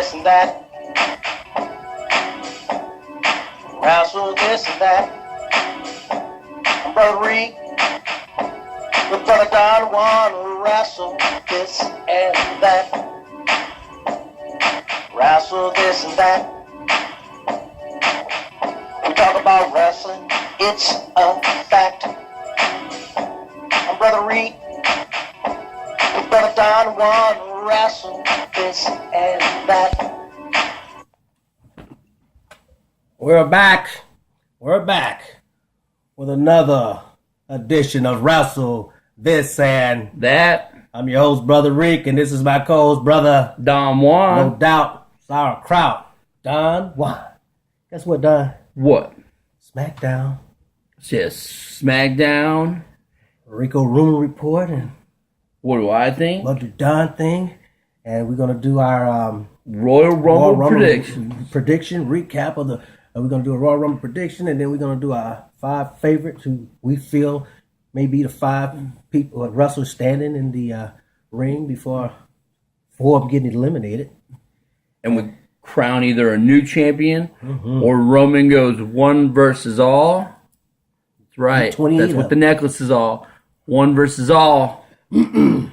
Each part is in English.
this and that. Wrestle this and that. I'm Brother Reek with Brother Don Juan. Wrestle this and that. Wrestle this and that. We talk about wrestling, it's a fact. I'm Brother Reek with Brother Don Juan. Wrestle this and that. We're back with another edition of Wrestle This and That. I'm your host, Brother Rick, and this is my co-host, Brother Don Juan. No doubt, sauerkraut, Don Juan. Guess what, Don? What? Smackdown. Yes, Smackdown. RECO rumor report, and What do I think? we'll do Don thing, and we're gonna do our Royal Rumble prediction recap of the. We're gonna do a Royal Rumble prediction, and then we're gonna do our 5 favorites who we feel may be the 5 people wrestlers standing in the ring before 4 of them getting eliminated. And we crown either a new champion or Roman goes 1 versus all. That's right. That's what the necklace is all. 1 versus all. And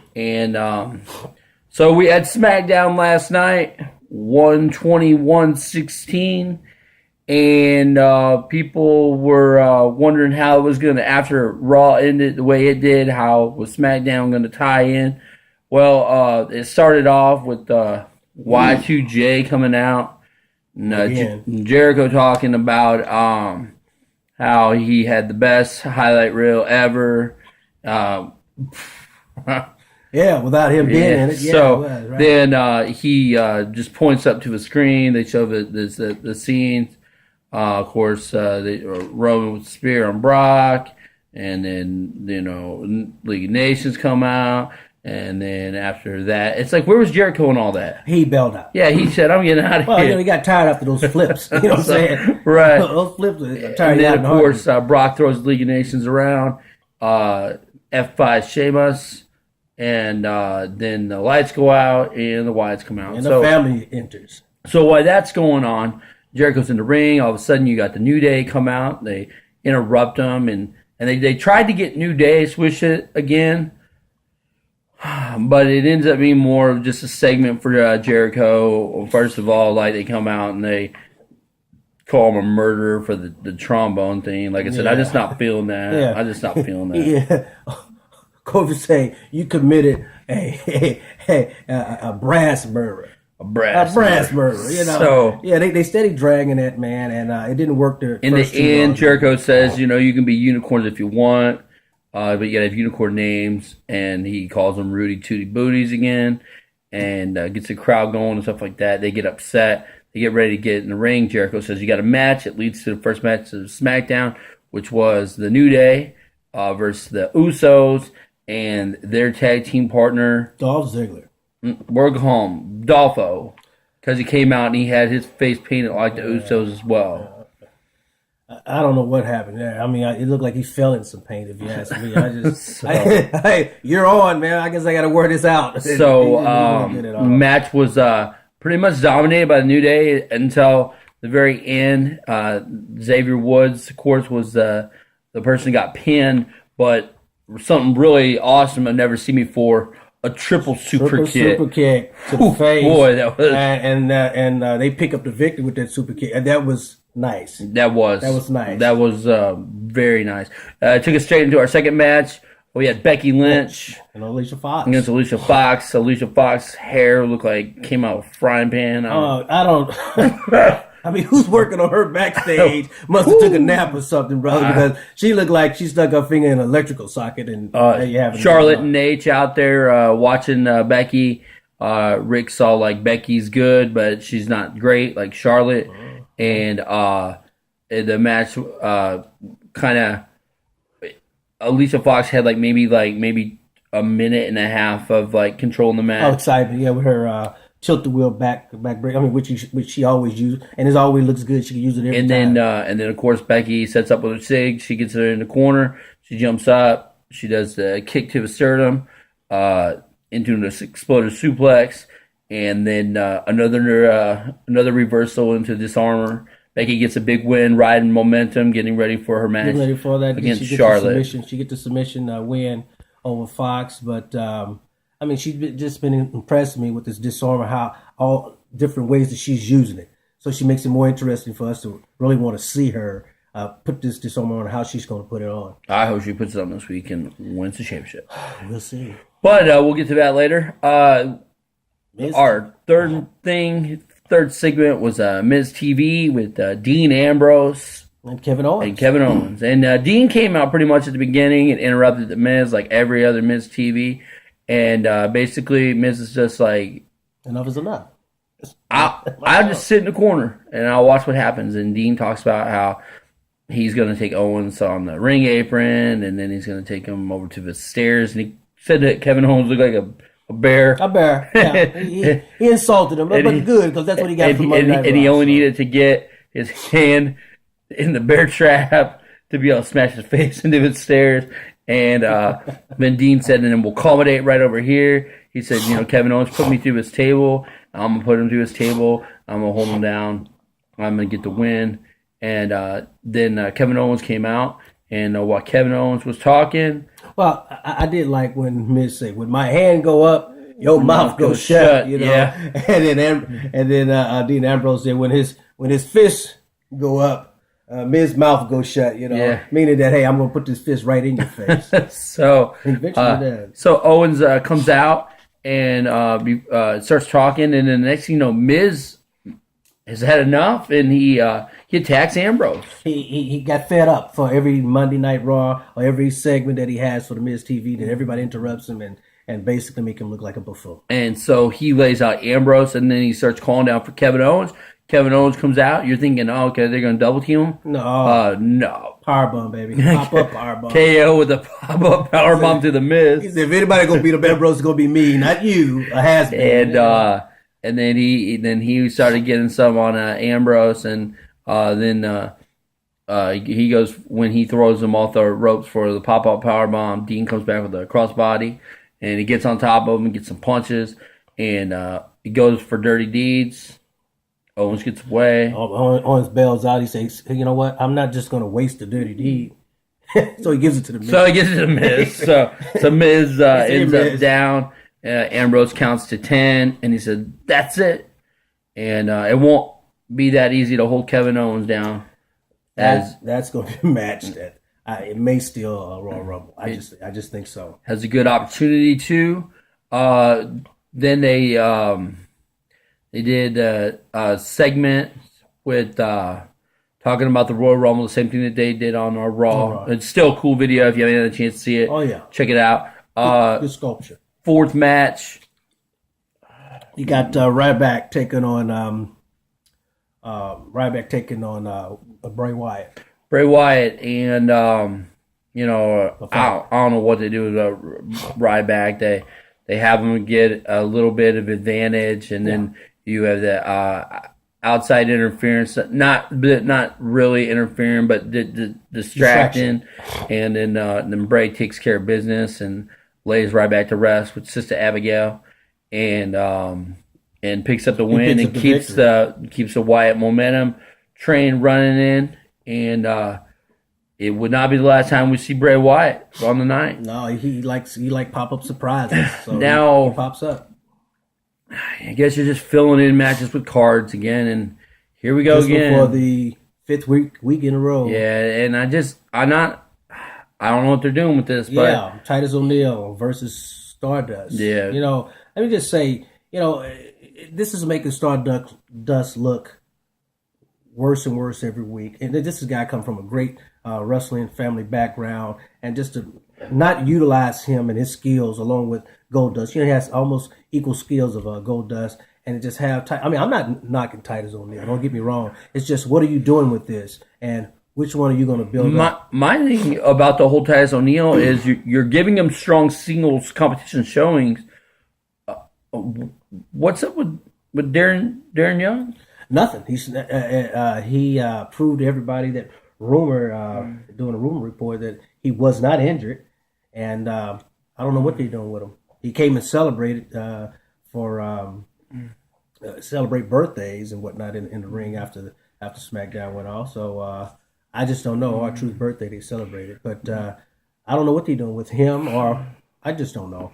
so we had SmackDown last night, 121-16. And people were wondering how it was going to, after Raw ended the way it did, how was SmackDown going to tie in? Well, it started off with Y2J coming out, and Jericho talking about how he had the best highlight reel ever. Yeah, without him being in it. Yeah, so it was, right? then he just points up to the screen. They show the scenes. Of course, Roman with the spear on Brock, and then League of Nations come out, and then after that, it's like, where was Jericho and all that? He bailed out. Yeah, he said, "I'm getting out of here." He got tired after those flips. You know what I'm saying? Right. Those flips. Tired. And then of course, Brock throws League of Nations around. F5 Sheamus, and then the lights go out and the Wyatts come out, and the family enters. So while that's going on, Jericho's in the ring. All of a sudden, you got the New Day come out. They interrupt them, and they tried to get New Day switch it again, but it ends up being more of just a segment for Jericho. First of all, like, they come out and they call him a murderer for the trombone thing. Like I said, I'm just not feeling that. Yeah. I'm just not feeling that. Yeah. Kofi say you committed a brass murder. A brass murder, you know. So, yeah, they steady dragging that, man, and it didn't work there. In the end, Jericho says, you can be unicorns if you want, but you gotta have unicorn names, and he calls them Rudy Tooty Booties again, and gets the crowd going and stuff like that. They get upset. They get ready to get in the ring. Jericho says, you got a match. It leads to the first match of SmackDown, which was the New Day versus the Usos and their tag team partner, Dolph Ziggler. We're home, Dolpho, because he came out and he had his face painted like the Usos as well. I don't know what happened there. I mean, it looked like he fell in some paint, if you ask me. I just, hey, you're on, man. I guess I got to word this out. So, match was pretty much dominated by the New Day until the very end. Xavier Woods, of course, was the person who got pinned, but something really awesome I've never seen before. A triple super kick to the face. Boy, that was, and they pick up the victory with that super kick, and that was nice. That was nice. That was very nice. It took us straight into our second match. We had Becky Lynch and Alicia Fox against Alicia Fox. Alicia Fox's hair looked like came out of a frying pan. I don't. I mean, who's working on her backstage? Must have took a nap or something, brother, because she looked like she stuck her finger in an electrical socket. And there you have it. Charlotte and H out there watching Becky. Rick saw like Becky's good, but she's not great like Charlotte. And the match kind of Alicia Fox had maybe a minute and a half of controlling the match. Oh, excitement! Yeah, with her tilt the wheel back break. I mean, which she always used, and it always looks good. She can use it every time. And then of course Becky sets up with her sig. She gets her in the corner. She jumps up. She does the kick to the sternum into an exploded suplex, and then another reversal into disarmor. Becky gets a big win, riding momentum, getting ready for her match. Getting ready for that against she Charlotte. She gets the submission win over Fox, but I mean, she's just been impressing me with this disarmor, how all different ways that she's using it. So she makes it more interesting for us to really want to see her put this disarmor on, how she's going to put it on. I hope she puts it on this week and wins the championship. We'll see. But we'll get to that later. Our third segment was Miz TV with Dean Ambrose and Kevin Owens. And Dean came out pretty much at the beginning and interrupted the Miz like every other Miz TV. And basically, Miz is just like, enough is enough. I'll just sit in the corner and I'll watch what happens. And Dean talks about how he's going to take Owens on the ring apron, and then he's going to take him over to the stairs. And he said that Kevin Owens looked like a bear. A bear, yeah. he insulted him, but good, because that's what he got from Monday Night Raw. And he only needed to get his hand in the bear trap to be able to smash his face into the stairs. And then Dean said, and then we'll accommodate right over here. He said, Kevin Owens put me through his table. I'm going to put him through his table. I'm going to hold him down. I'm going to get the win. And then Kevin Owens came out. And while Kevin Owens was talking. Well, I did like when Miz said, when my hand go up, your mouth goes shut. Yeah. And then Dean Ambrose said, when his fists go up, Miz's mouth goes shut, meaning that, hey, I'm going to put this fist right in your face. So eventually Owens comes out and starts talking, and then the next thing you know, Miz has had enough, and he attacks Ambrose. He got fed up for every Monday Night Raw or every segment that he has for the Miz TV, that everybody interrupts him and basically make him look like a buffoon. And so he lays out Ambrose, and then he starts calling down for Kevin Owens. Kevin Owens comes out. You're thinking, oh, okay, they're going to double team him? No. Powerbomb, baby. Pop-up powerbomb. KO with a pop-up powerbomb to the Miz. He said, if anybody going to beat up Ambrose, it's going to be me, not you. A has-been. And then he started getting some on Ambrose, and then he goes, when he throws him off the ropes for the pop-up powerbomb, Dean comes back with a crossbody, and he gets on top of him and gets some punches, and he goes for dirty deeds. Owens gets away. Owens bails out. He says, you know what? I'm not just going to waste a dirty deed. So he gives it to the Miz. So Miz ends up down. Ambrose counts to 10, and he said, that's it. And it won't be that easy to hold Kevin Owens down. That's going to be a match that it may steal a Royal Rumble. I just think so. Has a good opportunity to. Then they did a segment with talking about the Royal Rumble, the same thing that they did on our Raw. It's still a cool video if you haven't had a chance to see it. Oh, yeah. Check it out. Good sculpture. Fourth match. You got Ryback taking on Bray Wyatt. Bray Wyatt, and I don't know what they do with Ryback. They have him get a little bit of advantage, and then you have the outside interference, not really interfering, but distracting. And then Bray takes care of business and lays Ryback to rest with Sister Abigail, and picks up the win and keeps the Wyatt momentum train running in. And it would not be the last time we see Bray Wyatt on the night. No, he likes pop-up surprises. So now he pops up. I guess you're just filling in matches with cards again, and here we go again for the fifth week in a row. Yeah, and I don't know what they're doing with this. But Titus O'Neil versus Stardust. Yeah, let me just say, this is making Stardust look worse and worse every week. And this guy come from a great wrestling family background, and just to not utilize him and his skills along with Goldust. He has almost equal skills of Goldust, and it just have. I'm not knocking Titus O'Neil. Don't get me wrong. It's just, what are you doing with this, and which one are you going to build up? My thing about the whole Titus O'Neil is you're giving him strong singles competition showings. What's up with Darren Young? Nothing. He proved to everybody that doing a rumor report that he was not injured, and I don't know what they're doing with him. He came and celebrated for celebrate birthdays and whatnot in the ring after SmackDown went off. So I just don't know. R-Truth's birthday they celebrated, but I don't know what they're doing with him, or I just don't know.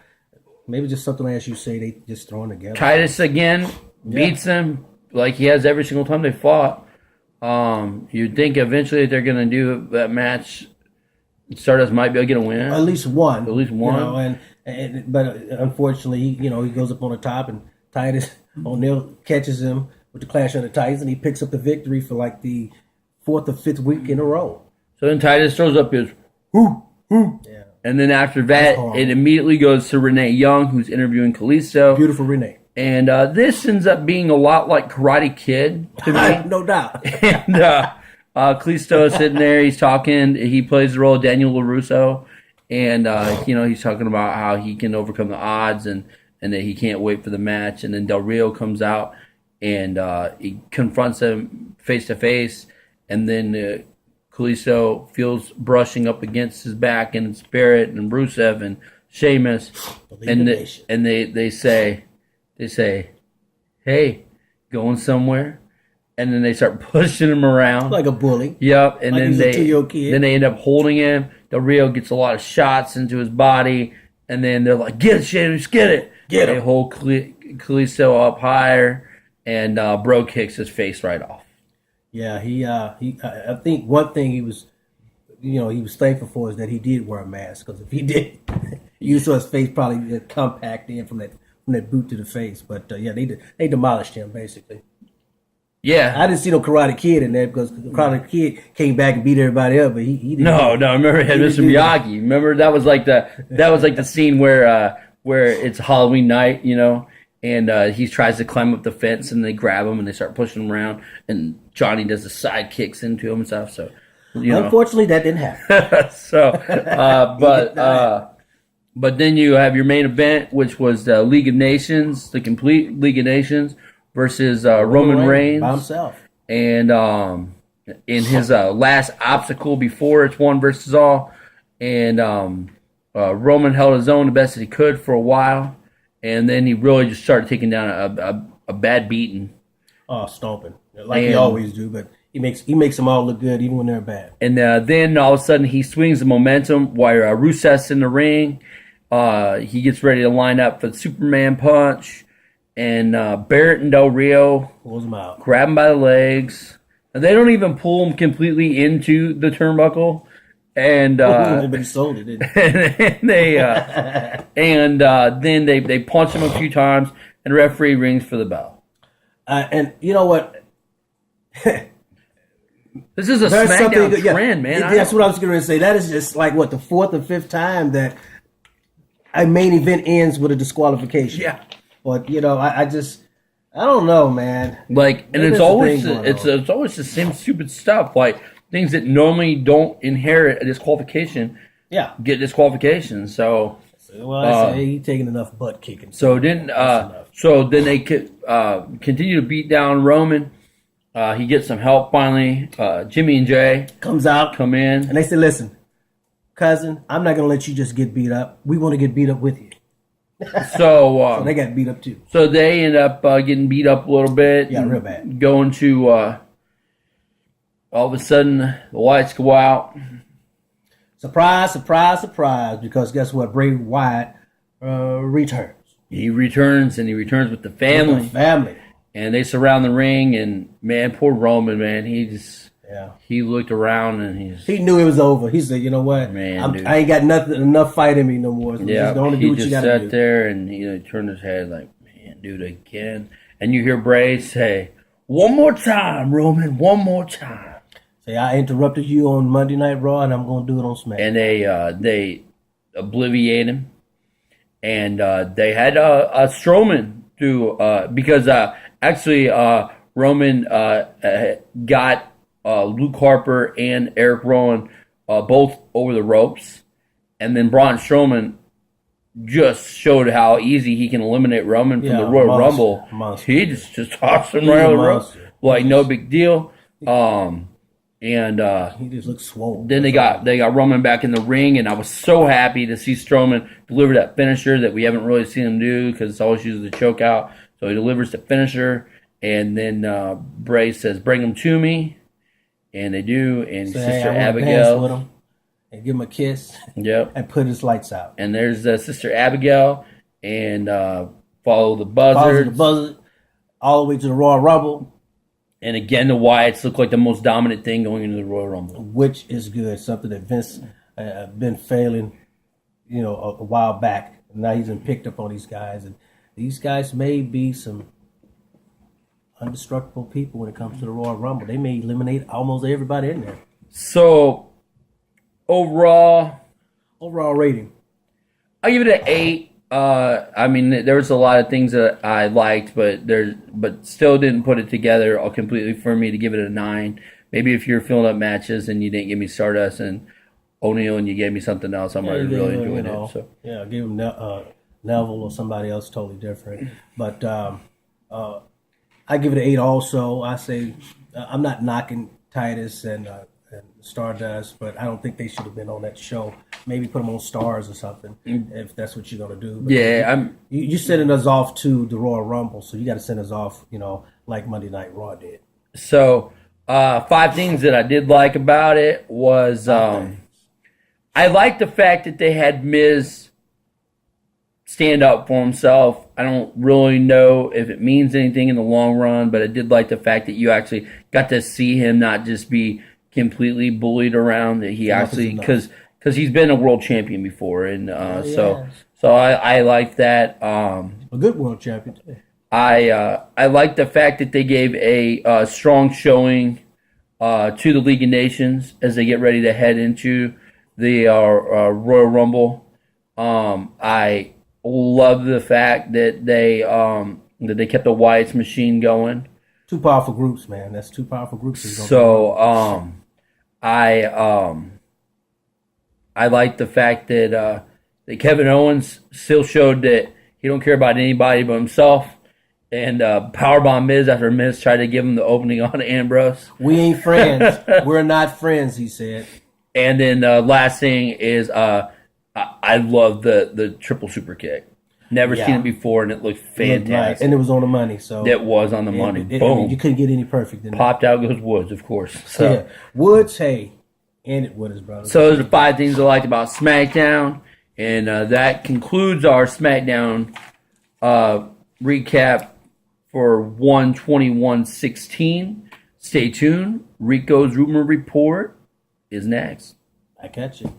Maybe just something as you say they just throwing together. Titus again beats him like he has every single time they fought. You'd think eventually they're going to do that match. Stardust might be able to get a win. At least one. At least one. You know, but unfortunately, he goes up on the top, and Titus O'Neil catches him with the Clash of the Titans, and he picks up the victory for like the 4th or 5th week in a row. So then Titus throws up his whoo, whoo. Yeah. And then after that, it immediately goes to Renee Young, who's interviewing Kalisto. Beautiful Renee. And this ends up being a lot like Karate Kid to me. No doubt. And Kalisto is sitting there. He's talking. He plays the role of Daniel LaRusso. And, he's talking about how he can overcome the odds and that he can't wait for the match. And then Del Rio comes out and he confronts him face to face. And then Kalisto feels brushing up against his back and Spirit and Rusev and Sheamus. And they say, hey, going somewhere? And then they start pushing him around. Like a bully. Yep. And like then they end up holding him. Del Rio gets a lot of shots into his body. And then they're like, get it, Sheamus, get it. Get him. They hold Kalisto up higher. And Bro kicks his face right off. Yeah, I think one thing he was thankful for is that he did wear a mask, because if he did, you saw his face probably compact in from that boot to the face. But they demolished him basically. Yeah, I didn't see no Karate Kid in there, because Karate Kid came back and beat everybody up, but he didn't. No. Remember he had Mr. Miyagi. Remember that was like the scene where it's Halloween night, and he tries to climb up the fence, and they grab him and they start pushing him around, and Johnny does the side kicks into him and stuff. So, unfortunately, that didn't happen. But then you have your main event, which was the League of Nations, the complete League of Nations versus Roman Reigns by himself, and in his last obstacle before it's one versus all, and Roman held his own the best that he could for a while. And then he really just started taking down a bad beating. Oh, stomping. Like he always do, but he makes them all look good even when they're bad. And then all of a sudden he swings the momentum while Rusev's in the ring. He gets ready to line up for the Superman punch. And Barrett and Del Rio pulls him out. Grab him by the legs. And they don't even pull him completely into the turnbuckle. And but he sold it, didn't he? Then they punch him a few times, and the referee rings for the bell. And you know what? This is a SmackDown trend, man. That's what I was going to say. That is just like the 4th or 5th time that a main event ends with a disqualification. Yeah. But I don't know, man. Like, and it's always the same stupid stuff. Like, things that normally don't inherit a disqualification, get disqualification. So, I say he's taking enough butt kicking. So then they continue to beat down Roman. He gets some help finally. Jimmy and Jay come in, and they say, "Listen, cousin, I'm not going to let you just get beat up. We want to get beat up with you." So they got beat up too. So they end up getting beat up a little bit. Yeah, real bad. Going to. All of a sudden, the lights go out. Surprise, surprise, surprise, because guess what? Bray Wyatt returns. He returns, and he returns with the family. And they surround the ring, and, man, poor Roman, man, he looked around, and he knew it was over. He said, you know what? Man, I ain't got enough fight in me no more. So yeah, just going to do what you got to do. He just sat there, and he turned his head like, man, dude, again. And you hear Bray say, one more time, Roman, one more time. Say, I interrupted you on Monday Night Raw, and I'm going to do it on SmackDown. And they obliviate him. And they had Strowman do, because actually Roman got Luke Harper and Eric Rowan both over the ropes. And then Braun Strowman just showed how easy he can eliminate Roman from the Royal Rumble. He just tossed him right over the ropes. Like, no big deal. And he just looks swole. Then they got Roman back in the ring, and I was so happy to see Strowman deliver that finisher that we haven't really seen him do, because it's always usually the choke out. So So he delivers the finisher, and then Bray says, "Bring him to me," and they do. And Say, Sister hey, I wanna dance Abigail, with him and give him a kiss. yep, And put his lights out. and there's Sister Abigail, and follow the Follows buzzard. the buzzard all the way to the Royal Rumble, And again, the Wyatts look like the most dominant thing going into the Royal Rumble. which is good. Something that Vince been failing, a while back. And now he's been picked up on these guys, and these guys may be some indestructible people when it comes to the Royal Rumble. They may eliminate almost everybody in there. So overall, Rating. I give it an 8. I mean, there was a lot of things that I liked, but still didn't put it together all completely for me to give it a 9. Maybe if you're filling up matches and you didn't give me Stardust and O'Neal and you gave me something else, I might have really enjoyed it. So. Yeah, give him Neville or somebody else totally different. But I give it an 8 also. I say I'm not knocking Titus and Stardust, but I don't think they should have been on that show. Maybe put them on Stars or something, if that's what you're going to do. But Yeah, you're sending us off to the Royal Rumble, so you got to send us off, like Monday Night Raw did. So 5 things that I did like about it was I like the fact that they had Miz stand up for himself. I don't really know if it means anything in the long run, but I did like the fact that you actually got to see him not just be completely bullied around. That he actually, because he's been a world champion before, and so I like that. A good world champion too. I like the fact that they gave a strong showing to the League of Nations as they get ready to head into the Royal Rumble. I love the fact that they kept the Wyatt's machine going. 2 powerful groups, man. That's 2 powerful groups. So I like the fact that Kevin Owens still showed that he don't care about anybody but himself. And powerbomb Miz after Miz tried to give him the opening on Ambrose. We ain't friends. We're not friends, he said. And then last thing is I love the triple super kick. Never seen it before, and it looked fantastic. Nice. And it was on the money. So it was on the money. Boom. You couldn't get any perfect in there. Popped out goes Woods, of course. So yeah. Woods, hey, and it with his brother. So those are the 5 things I liked about SmackDown. And that concludes our SmackDown recap for 1/21/16. Stay tuned. Rico's Rumor Report is next. I catch you.